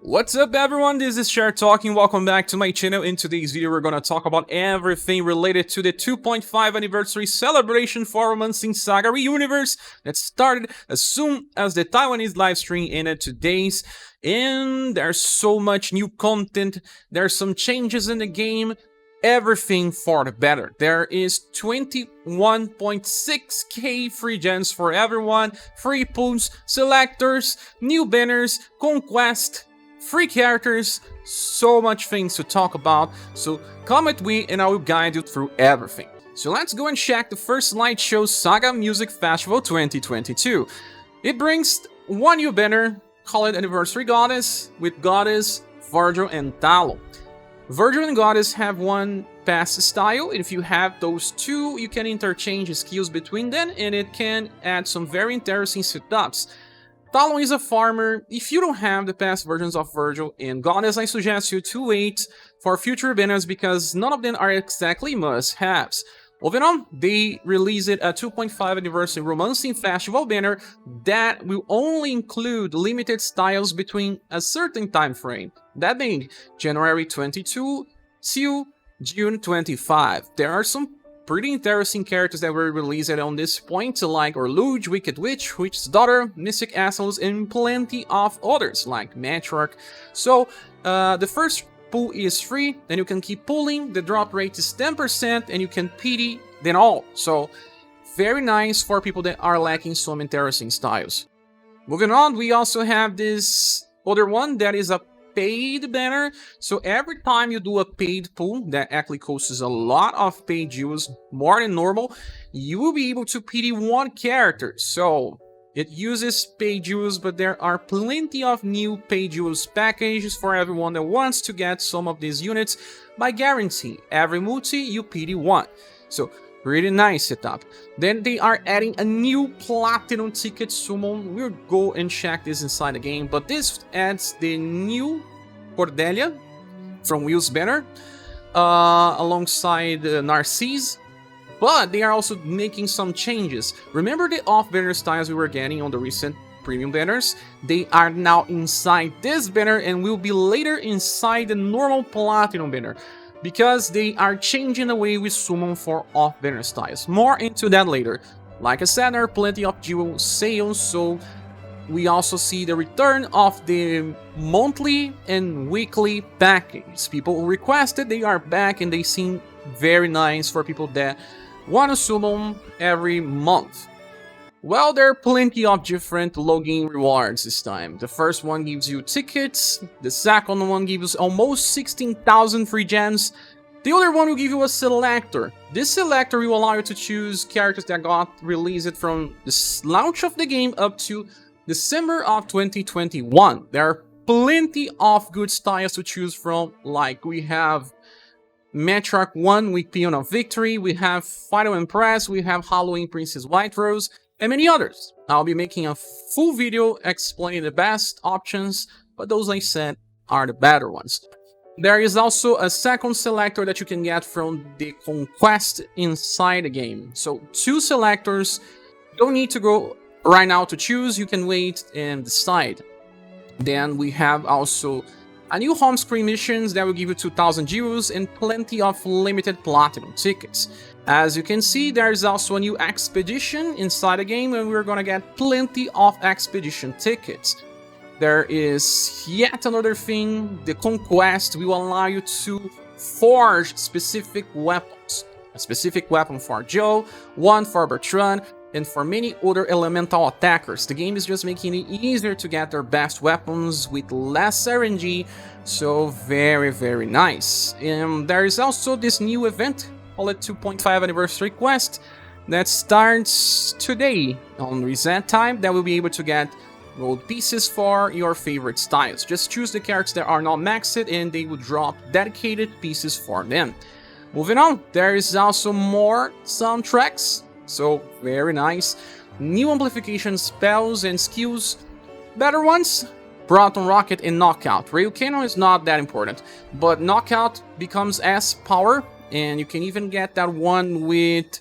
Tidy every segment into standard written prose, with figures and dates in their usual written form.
What's up everyone, this is ScherBR talking, welcome back to my channel. In today's video we're gonna talk about everything related to the 2.5 anniversary celebration for Romancing SaGa Universe that started as soon as the Taiwanese livestream ended today's. And there's so much new content, there's some changes in the game, everything for the better. There is 21.6k free gems for everyone, free pools, selectors, new banners, conquest, free characters, so much things to talk about, so come with me and I will guide you through everything. So let's go and check the first slideshow, SaGa Music Festival 2022. It brings one new banner, called Anniversary Goddess, with Goddess, Virgil and Taloon. Virgil and Goddess have one pass style, and if you have those two, you can interchange skills between them, and it can add some very interesting setups. Taloon is a farmer. If you don't have the past versions of Virgil and Goddess, I suggest you to wait for future banners because none of them are exactly must-haves. Moving on, they released a 2.5 anniversary Romancing Festival banner that will only include limited styles between a certain time frame, that being January 22 till June 25. There are some pretty interesting characters that were released on this point, like Orluge, Wicked Witch, Witch's Daughter, Mystic Assholes, and plenty of others, like Matriarch. So, the first pull is free, and you can keep pulling, the drop rate is 10%, and you can pity them all. So, very nice for people that are lacking some interesting styles. Moving on, we also have this other one that is a paid banner. So every time you do a paid pull that actually costs a lot of paid jewels, more than normal, you will be able to pity one character. So it uses paid jewels, but there are plenty of new paid jewels packages for everyone that wants to get some of these units by guarantee every multi you pity one. So really nice setup. Then they are adding a new platinum ticket summon. We'll go and check this inside the game, but this adds the new Cordelia from Will's banner alongside Narcisse, but they are also making some changes. Remember the off-banner styles we were getting on the recent premium banners? They are now inside this banner and will be later inside the normal platinum banner, because they are changing the way we summon for off-banner styles. More into that later. Like I said, there are plenty of jewel sales, so we also see the return of the monthly and weekly packages. People requested, they are back, and they seem very nice for people that want to summon every month. Well, there are plenty of different login rewards this time. The first one gives you tickets, the second one gives almost 16,000 free gems, the other one will give you a selector. This selector will allow you to choose characters that got released from the launch of the game up to December of 2021. There are plenty of good styles to choose from, like we have Matriarch 1 with Peon of Victory, we have Final Empress, we have Halloween Princess White Rose, and many others. I'll be making a full video explaining the best options, but those I said are the better ones. There is also a second selector that you can get from the Conquest inside the game. So 2 selectors, don't need to go right now to choose, you can wait and decide. Then we have also a new home screen missions that will give you 2,000 jewels and plenty of limited platinum tickets. As you can see, there is also a new expedition inside the game, and we're gonna get plenty of expedition tickets. There is yet another thing, the Conquest will allow you to forge specific weapons. A specific weapon for Joe, one for Bertrand, and for many other elemental attackers. The game is just making it easier to get their best weapons with less RNG, so very nice. And there is also this new event, called 2.5 Anniversary Quest, that starts today on reset time, that will be able to get gold pieces for your favorite styles. Just choose the characters that are not maxed and they will drop dedicated pieces for them. Moving on, there is also more soundtracks, so very nice. New amplification spells and skills, better ones, Proton Rocket and Knockout. Rail Cannon is not that important, but Knockout becomes S power, and you can even get that one with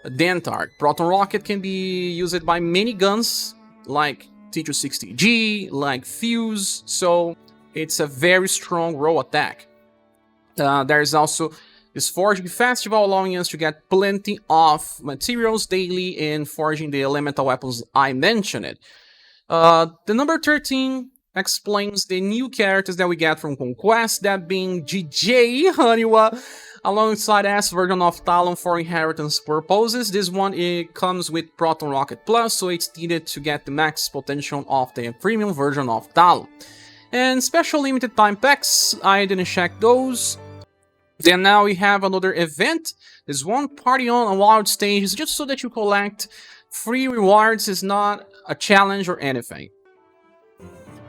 Dentark. Proton Rocket can be used by many guns, like T260G, like Fuse, so It's a very strong roll attack. There's also this Forging Festival allowing us to get plenty of materials daily in forging the elemental weapons I mentioned. The number 13 explains the new characters that we get from Conquest, that being GJ Haniwa, alongside S version of Taloon for inheritance purposes. This one, it comes with Proton Rocket Plus, so it's needed to get the max potential of the premium version of Taloon. And special limited time packs, I didn't check those. Then now we have another event. There's one party on a wild stage, just so that you collect free rewards. Is not a challenge or anything.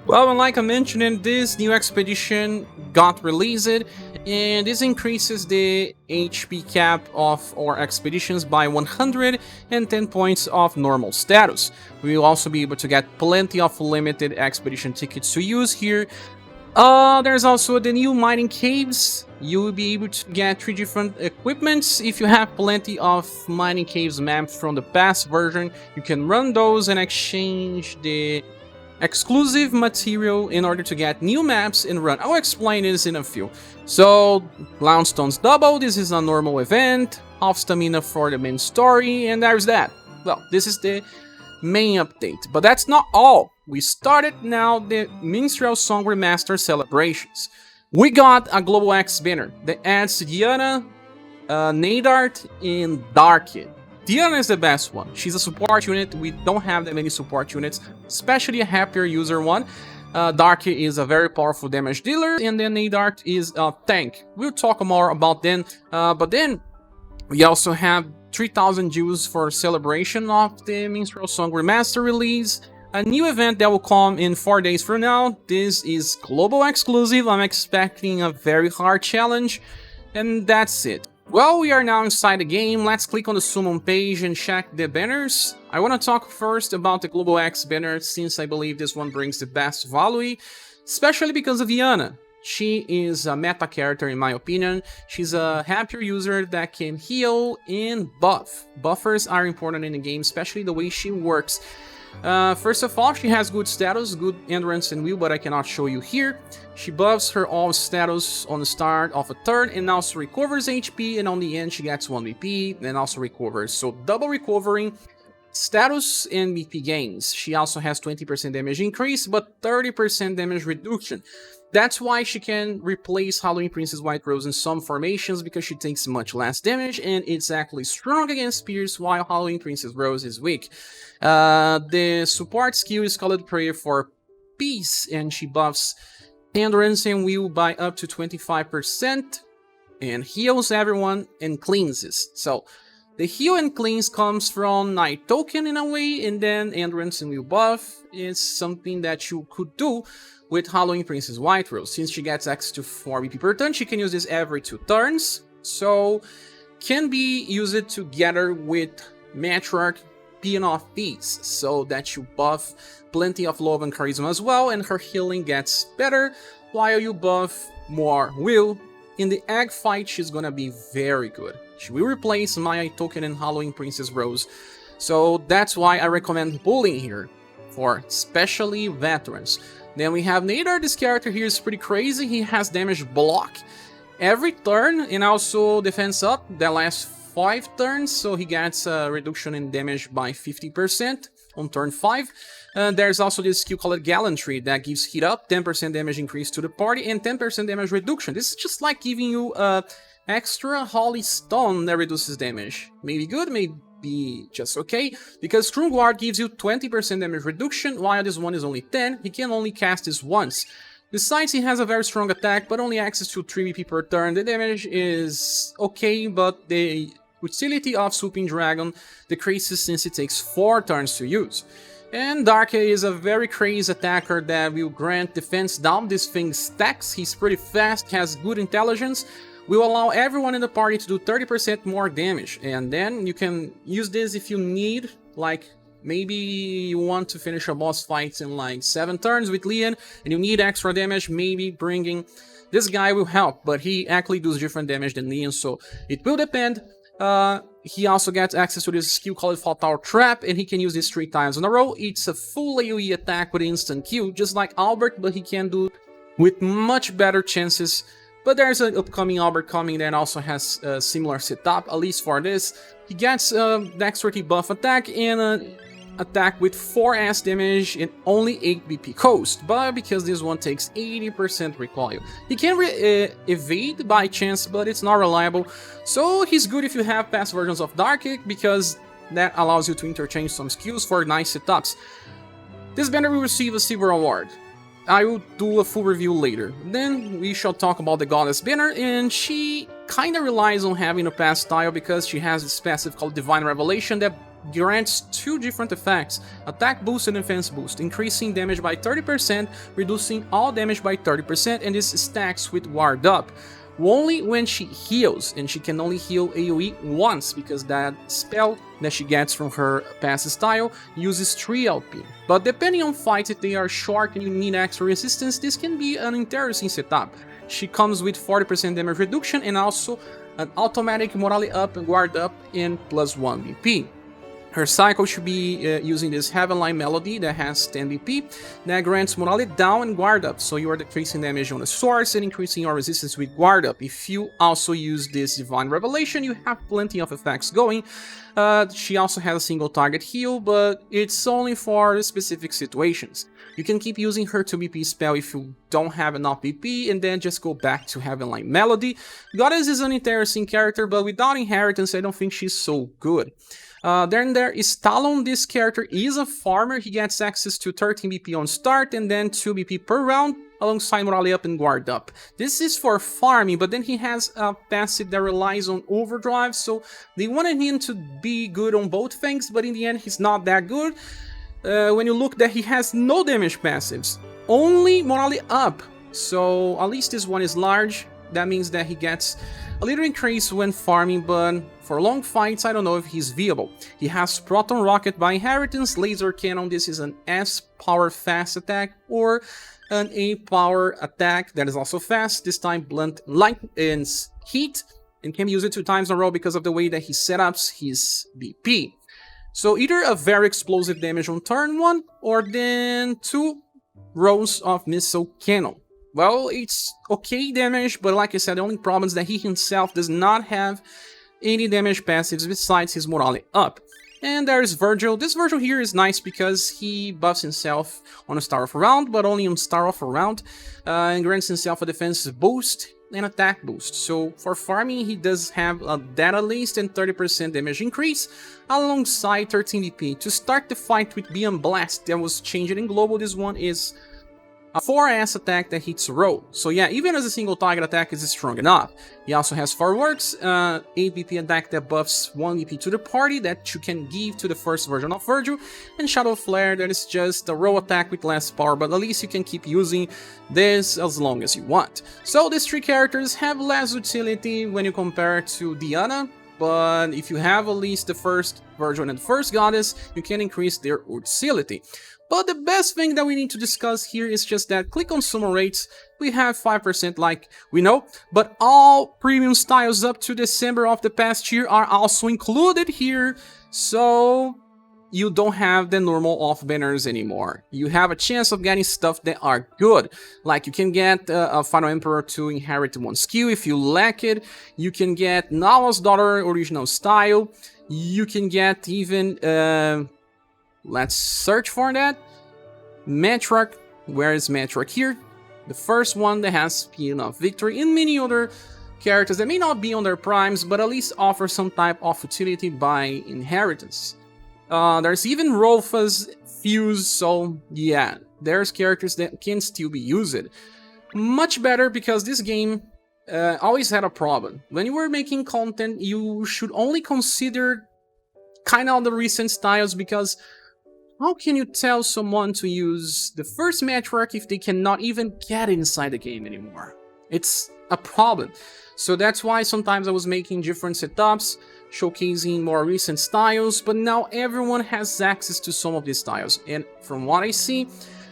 Well, and like I mentioned, this new expedition got released, and this increases the HP cap of our expeditions by 110 points of normal status. We will also be able to get plenty of limited expedition tickets to use here. There's also the new mining caves. You will be able to get 3 different equipments. If you have plenty of mining caves mapped from the past version, you can run those and exchange the exclusive material in order to get new maps and run. I'll explain this in a few. So, Loungestone's double, this is a normal event, half stamina for the main story, and there's that. Well, this is the main update, but that's not all. We started now the Minstrel Song Remaster celebrations. We got a Global X banner that adds Yana, Nadart, and Darky. Yana is the best one. She's a support unit. We don't have that many support units, especially a happier user one. Darky is a very powerful damage dealer, and then Nadart is a tank. We'll talk more about them, but then we also have 3000 Jews for celebration of the Minstrel Song Remaster release. A new event that will come in 4 days from now. This is global exclusive. I'm expecting a very hard challenge, and that's it. Well, we are now inside the game. Let's click on the summon page and check the banners. I want to talk first about the Global X banner, since I believe this one brings the best value, especially because of Yana. She is a meta character in my opinion. She's a happier user that can heal and buff. Buffers are important in the game, especially the way she works. First of all, she has good status, good endurance and will, but I cannot show you here. She buffs her all status on the start of a turn and also recovers HP, and on the end she gets 1 BP and also recovers. So double recovering, status and BP gains. She also has 20% damage increase, but 30% damage reduction. That's why she can replace Halloween Princess White Rose in some formations, because she takes much less damage and it's actually strong against spears, while Halloween Princess Rose is weak. The support skill is called Prayer for Peace, and she buffs endurance and will by up to 25% and heals everyone and cleanses. So the heal and cleanse comes from Night Token in a way, and then endurance and will buff is something that you could do with Halloween Princess White Rose. Since she gets access to 4 BP per turn, she can use this every 2 turns, so can be used together with Matriarch Peon of Peace, so that you buff plenty of love and charisma as well, and her healing gets better, while you buff more will. In the egg fight, she's gonna be very good. She will replace Maya Token and Halloween Princess Rose, so that's why I recommend pulling here, for especially veterans. Then we have Nadar. This character here is pretty crazy. He has damage block every turn, and also defense up that lasts 5 turns, so he gets a reduction in damage by 50% on turn 5. There's also this skill called Gallantry that gives heat up, 10% damage increase to the party, and 10% damage reduction. This is just like giving you extra Holy Stone that reduces damage. Maybe good, maybe just okay, because Strong Guard gives you 20% damage reduction, while this one is only 10. He can only cast this once. Besides, he has a very strong attack, but only access to 3 BP per turn. The damage is okay, but the utility of Swooping Dragon decreases since it takes 4 turns to use. And Darke is a very crazy attacker that will grant defense down. This thing stacks, he's pretty fast, has good intelligence, will allow everyone in the party to do 30% more damage. And then you can use this if you need, like maybe you want to finish a boss fight in like 7 turns with Leon and you need extra damage, maybe bringing this guy will help, but he actually does different damage than Leon, so it will depend. He also gets access to this skill called Fatal Trap, and he can use this 3 times in a row. It's a full AoE attack with instant kill, just like Albert, but he can do with much better chances. But there's an upcoming Albert coming that also has a similar setup, at least for this. He gets dexterity buff attack and attack with 4S damage and only 8 BP cost, but because this one takes 80% recoil. He can evade by chance, but it's not reliable, so he's good if you have past versions of Dark Kick, because that allows you to interchange some skills for nice setups. This banner will receive a silver award. I will do a full review later. Then we shall talk about the Goddess banner, and she kinda relies on having a pass style because she has this passive called Divine Revelation that grants 2 different effects, attack boost and defense boost, increasing damage by 30%, reducing all damage by 30%, and this stacks with Ward Up. Only when she heals, and she can only heal AoE once, because that spell that she gets from her passive style uses 3 LP. But depending on fights, if they are short and you need extra resistance, this can be an interesting setup. She comes with 40% damage reduction and also an automatic morale up and guard up and +1 BP. Her cycle should be using this Heavenly Melody that has 10 BP that grants morale down and guard up, so you are decreasing damage on the source and increasing your resistance with guard up. If you also use this Divine Revelation, you have plenty of effects going. She also has a single target heal, but it's only for specific situations. You can keep using her 2 BP spell if you don't have enough BP, and then just go back to Heavenly Melody. Goddess is an interesting character, but without inheritance, I don't think she's so good. Then there is Taloon. This character is a farmer. He gets access to 13 BP on start and then 2 BP per round alongside morale up and guard up. This is for farming, but then he has a passive that relies on overdrive, so they wanted him to be good on both things, but in the end he's not that good. When you look that he has no damage passives, only morale up, so at least this one is large. That means that he gets a little increase when farming, but for long fights, I don't know if he's viable. He has Proton Rocket by inheritance, Laser Cannon. This is an S power fast attack, or an A power attack that is also fast, this time blunt light and heat, and can use it 2 times in a row because of the way that he setups his BP. So either a very explosive damage on turn 1, or then 2 rows of Missile Cannon. Well, it's okay damage, but like I said, the only problem is that he himself does not have any damage passives besides his morale up. And there's Virgil. This Virgil here is nice because he buffs himself on a star of a round, but only on star of a round, and grants himself a defensive boost and attack boost. So for farming, he does have that at least, and 30% damage increase alongside 13 DP. To start the fight with Beyond Blast that was changed in global, this one is a 4S attack that hits a row. So yeah, even as a single target attack is strong enough. He also has Fireworks, 8 BP attack that buffs 1 BP to the party that you can give to the first version of Virgil, and Shadow Flare that is just a row attack with less power, but at least you can keep using this as long as you want. So these 3 characters have less utility when you compare to Yana, but if you have at least the first Virgil and the first Goddess, you can increase their utility. But the best thing that we need to discuss here is just that click on summon rates. We have 5% like we know, but all premium styles up to December of the past year are also included here, so you don't have the normal off banners anymore. You have a chance of getting stuff that are good, like you can get a Final Emperor to inherit 1 skill if you lack it. You can get Nala's Daughter original style. You can get even let's search for that. Matriarch. Where is Matriarch here? The first one that has Paean of Victory, and many other characters that may not be on their primes, but at least offer some type of utility by inheritance. There's even Rolfa's Fuse, so yeah, there's characters that can still be used. Much better, because this game always had a problem. When you were making content, you should only consider kind of the recent styles, because how can you tell someone to use the first Matriarch if they cannot even get inside the game anymore? It's a problem. So that's why sometimes I was making different setups, showcasing more recent styles, but now everyone has access to some of these styles. And from what I see,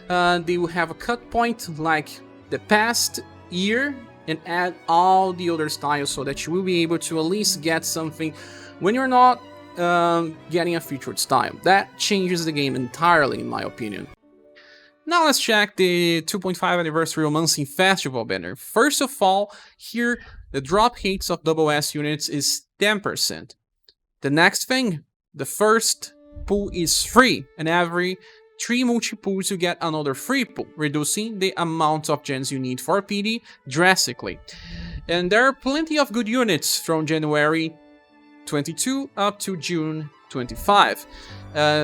they will have a cut point like the past year and add all the other styles so that you will be able to at least get something when you're not getting a featured style. That changes the game entirely, in my opinion. Now let's check the 2.5 Anniversary Romancing Festival banner. First of all, here the drop rates of SS units is 10%. The next thing, the first pool is free, and every 3 multi-pools you get another free pool, reducing the amount of gens you need for PD drastically. And there are plenty of good units from January 22 up to June 25.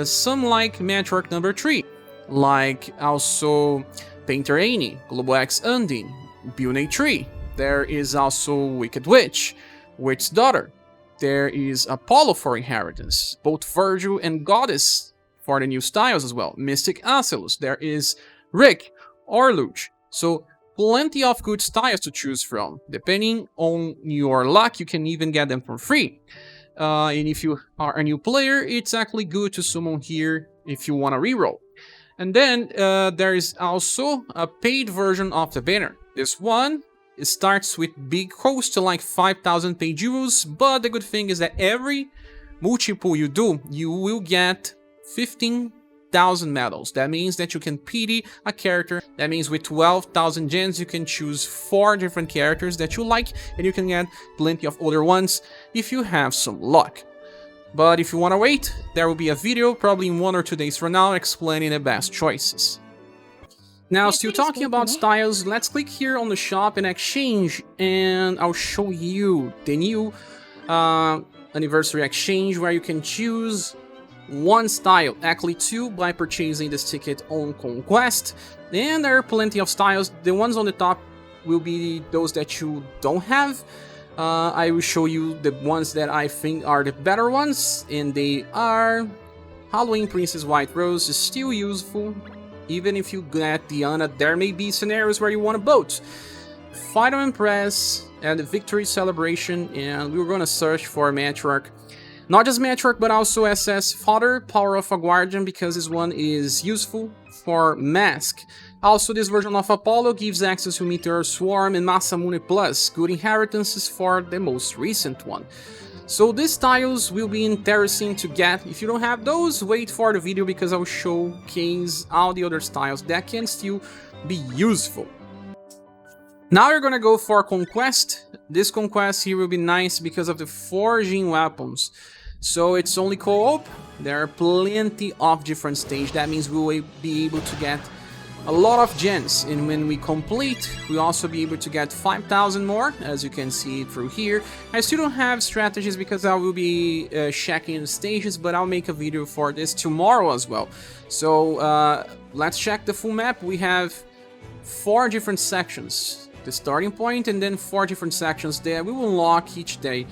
Some like Matriarch number 3, like also Painter Annie, Global X Undine, Bune 3. There is also Wicked Witch, Witch's Daughter. There is Apollo for Inheritance, both Virgil and Goddess for the new styles as well. Mystic Acelus, there is Rick, Orluge. So plenty of good styles to choose from. Depending on your luck, you can even get them for free. And if you are a new player, it's actually good to summon here if you want to reroll. And then there is also a paid version of the banner. This one, it starts with big cost to like 5,000 paid euros, but the good thing is that every multi-pool you do, you will get 15,000 medals. That means that you can PD a character. That means with 12,000 gens you can choose 4 different characters that you like, and you can get plenty of other ones if you have some luck. But if you want to wait, there will be a video probably in 1 or 2 days from now explaining the best choices. Now, still talking about styles, let's click here on the shop and exchange, and I'll show you the new anniversary exchange where you can choose 1 style, actually 2 by purchasing this ticket on Conquest. And there are plenty of styles. The ones on the top will be those that you don't have. I will show you the ones that I think are the better ones, and they are Halloween Princess White Rose is still useful. Even if you get the Yana, there may be scenarios where you want to boat. Final Impress and the Victory Celebration, and we were going to search for Matriarch. Not just Matriarch, but also SS Father, Power of a Guardian, because this one is useful for Mask. Also, this version of Apollo gives access to Meteor Swarm and Masamune Plus, good inheritances for the most recent one. So these styles will be interesting to get. If you don't have those, wait for the video because I'll showcase all the other styles that can still be useful. Now you're gonna go for Conquest. This Conquest here will be nice because of the Forging Weapons. So it's only co-op. There are plenty of different stages. That means we will be able to get a lot of gens, and when we complete, we'll also be able to get 5,000 more, as you can see through here. I still don't have strategies because I will be checking the stages, but I'll make a video for this tomorrow as well. So let's check the full map. We have 4 different sections, the starting point, and then 4 different sections that we will unlock each day.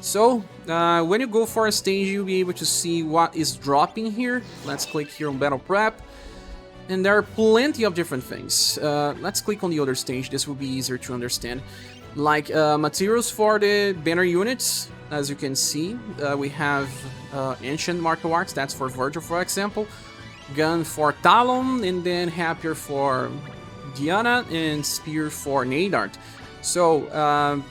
So when you go for a stage, you'll be able to see what is dropping here. Let's click here on Battle Prep. And there are plenty of different things. Let's click on the other stage, this will be easier to understand. Like materials for the banner units, as you can see. We have Ancient Martial Arts, that's for Virgil for example. Gun for Taloon, and then Happier for Yana, and Spear for Nadart. So,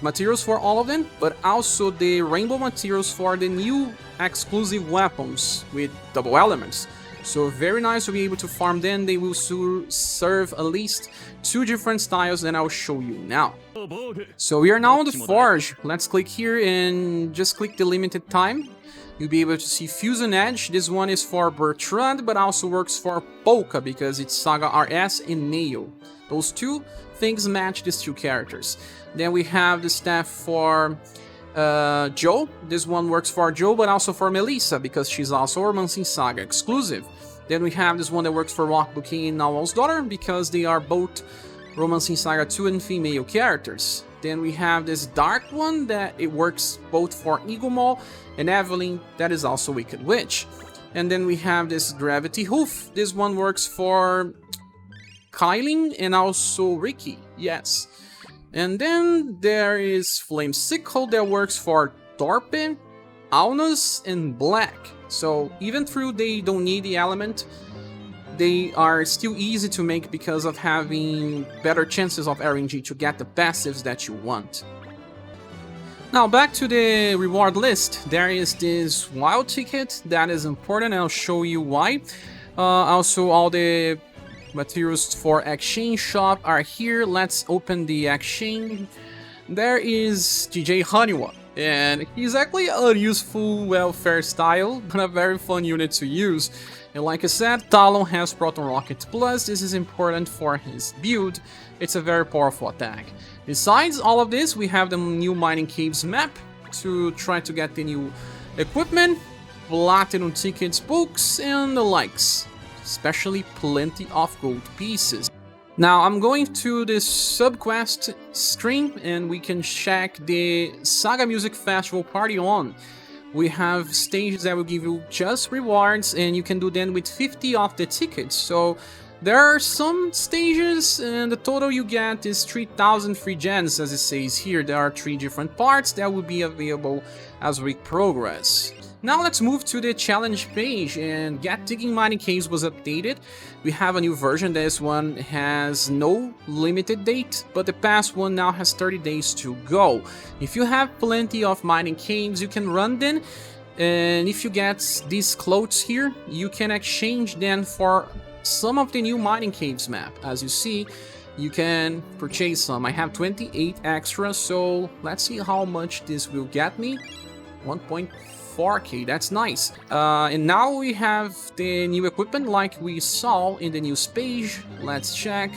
materials for all of them, but also the rainbow materials for the new exclusive weapons with double elements. So very nice to be able to farm them. They will serve at least 2 different styles that I'll show you now. So we are now on the Forge. Let's click here and just click the limited time. You'll be able to see Fusion Edge. This one is for Bertrand, but also works for Polka because it's SaGa RS and Nail. Those 2 things match these 2 characters. Then we have the staff for Joe. This one works for Joe, but also for Melissa because she's also Romancing Saga exclusive. Then we have this one that works for Rock King and Nawal's daughter because they are both Romancing Saga 2 and female characters. Then we have this dark one that it works both for Igomol and Evelyn, that is also Wicked Witch. And then we have this Gravity Hoof. This one works for Kylie and also Ricky, yes. And then there is Flame Sickle that works for Torpe, Aunus, and Black. So even though they don't need the element, they are still easy to make because of having better chances of RNG to get the passives that you want. Now back to the reward list. There is this wild ticket that is important, I'll show you why. Also all the Materials for exchange shop are here. Let's open the exchange. There is DJ Honeywell, and he's actually a useful welfare style, but a very fun unit to use. And like I said, Taloon has Proton Rocket Plus. This is important for his build. It's a very powerful attack. Besides all of this, we have the new Mining Caves map to try to get the new equipment, platinum tickets, books, and the likes. Especially plenty of gold pieces. Now I'm going to the subquest stream and we can check the SaGa Music Festival party on. We have stages that will give you just rewards and you can do them with 50 of the tickets. So there are some stages and the total you get is 3000 free gens, as it says here. There are 3 different parts that will be available as we progress. Now let's move to the challenge page, and Get Digging Mining Caves was updated. We have a new version. This one has no limited date, but the past one now has 30 days to go. If you have plenty of mining caves, you can run them, and if you get these clothes here, you can exchange them for some of the new mining caves map. As you see, you can purchase some. I have 28 extra, so let's see how much this will get me. 1.4k, that's nice. And now we have the new equipment like we saw in the news page. Let's check.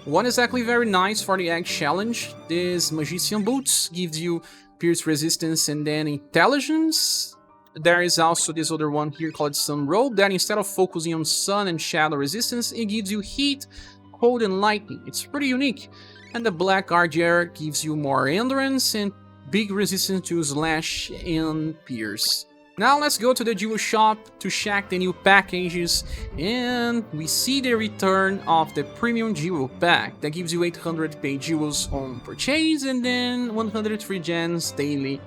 One is actually very nice for the egg challenge. This magician boots gives you pierce resistance and then intelligence. There is also this other one here called Sun Robe that instead of focusing on sun and shadow resistance, it gives you heat, cold, and lightning. It's pretty unique. And the Black Ardier gives you more endurance and big resistance to slash and pierce. Now let's go to the jewel shop to check the new packages, and we see the return of the premium jewel pack that gives you 800 paid jewels on purchase and then 100 free gens daily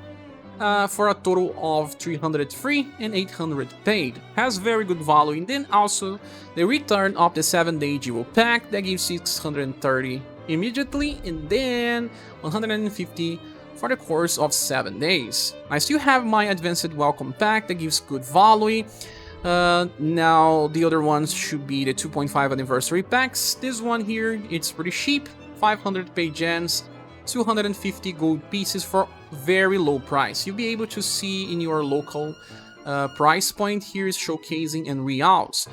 for a total of 300 free and 800 paid. Has very good value. And then also the return of the 7-day jewel pack that gives 630 immediately and then 150 for the course of 7 days. I still have my advanced welcome pack that gives good value. Now the other ones should be the 2.5 anniversary packs. This one here, it's pretty cheap, 500 paid gens, 250 gold pieces for very low price. You'll be able to see in your local price point here is showcasing in reals.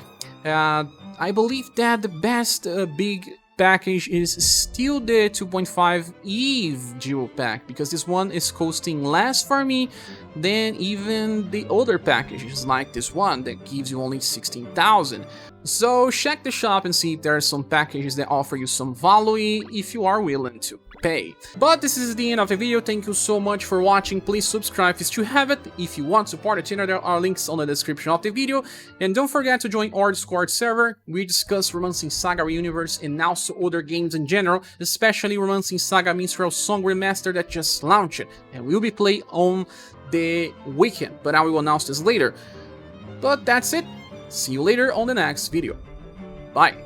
I believe that the best big package is still the 2.5 Eve jewel pack, because this one is costing less for me than even the other packages like this one that gives you only 16,000. So check the shop and see if there are some packages that offer you some value if you are willing to pay. But this is the end of the video. Thank you so much for watching. Please subscribe if you still have it. If you want to support the channel, there are links on the description of the video. And don't forget to join our Discord server. We discuss Romancing SaGa UniverSe and also other games in general, especially Romancing SaGa Minstrel Song Remaster that just launched and will be played on the weekend, but I will announce this later. But that's it. See you later on the next video. Bye.